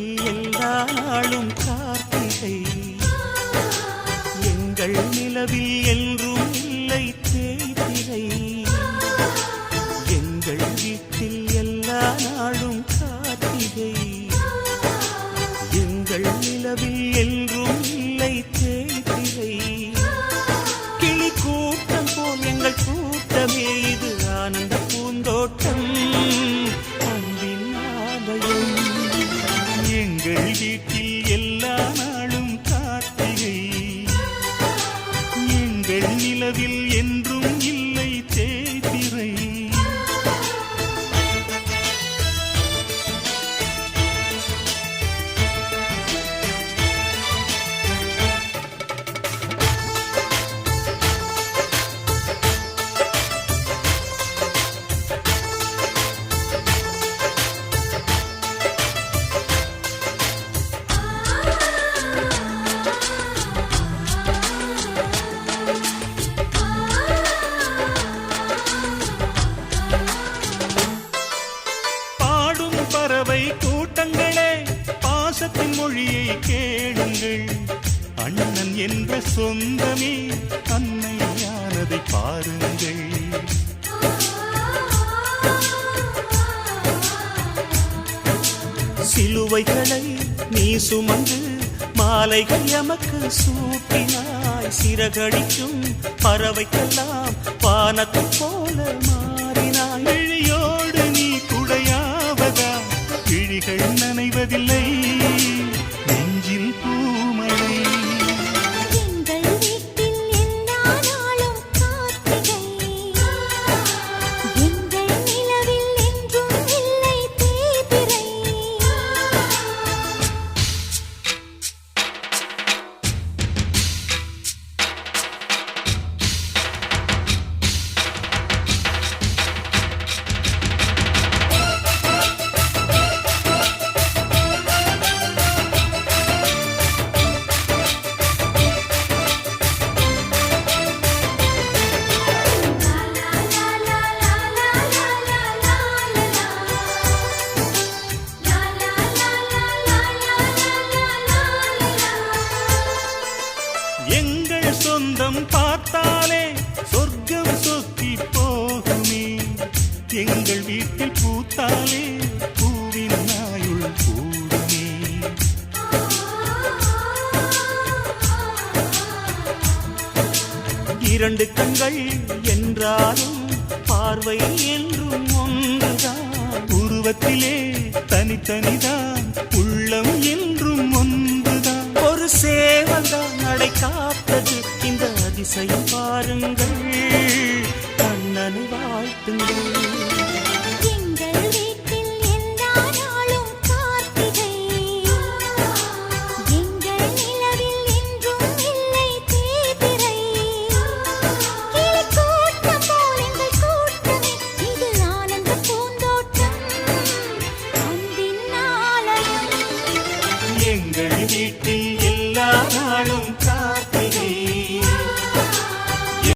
வீட்டில் எல்லா நாளும் கார்த்திகை, எங்கள் நிலவில் என்றும் இல்லை தேய்திரை. எங்கள் வீட்டில் எல்லா நாளும் கார்த்திகை, எங்கள் நிலவில் என்றும் இல்லை தேய்திரை. கிளி கூட்டம் போல் எங்கள் கூட்டமே இது ஆனந்த பூந்தோட்டம், அன்பின் ஆலயம். எங்கள் வீட்டில் எல்லா நாளும் கார்த்திகை, எங்கள் நிலவில் என்றும் இல்லை தேய்திரை. பறவை கூட்டங்களே, பாசத்தின் மொழியை கேளுங்கள். அண்ணன் என்ற சொந்தமே அன்னையானதை பாருங்கள். சிலுவைகளை நீ சுமந்து மாலைகள் எமக்கு சூட்டினாய். சிறகடிக்கும் பறவைக்கெல்லாம் வானத்தை போல மாறினாய். விழியோடு நீ குடையாவதா, கிழிகள் நனைவதில்லை நெஞ்சில் பூமழை. எங்கள் வீட்டில் எல்லா நாளும் கார்த்திகை, எங்கள் நிலவில் என்றும் இல்லை தேய்பிறை. எங்கள் சொந்தம் பார்த்தாலே சொர்க்கம் சொத்தி போகுமே. எங்கள் வீட்டில் பூத்தாலே பூவின் நாயுள் கூடுமே. இரண்டு கண்கள் என்றாலும் பார்வை என்றும் ஒன்றுதான். உருவத்திலே தனித்தனிதான், உள்ளம் என்றும் ஒன்றுதான். ஒரு சேவல்தான் நடை காத்தது, இந்த அதிசயம் பாருங்கள், கண்ணனை வாழ்த்துங்கள். எங்கள் வீட்டில் எல்லா நாளும் கார்த்திகை, எங்கள் நிலவில் என்றும் இல்லை தேய்பிறை. கிளி கூட்டம் போல் எங்கள் கூட்டமே இது ஆனந்த பூந்தோட்டம், அன்பின் ஆலயம். எங்கள் வீட்டில்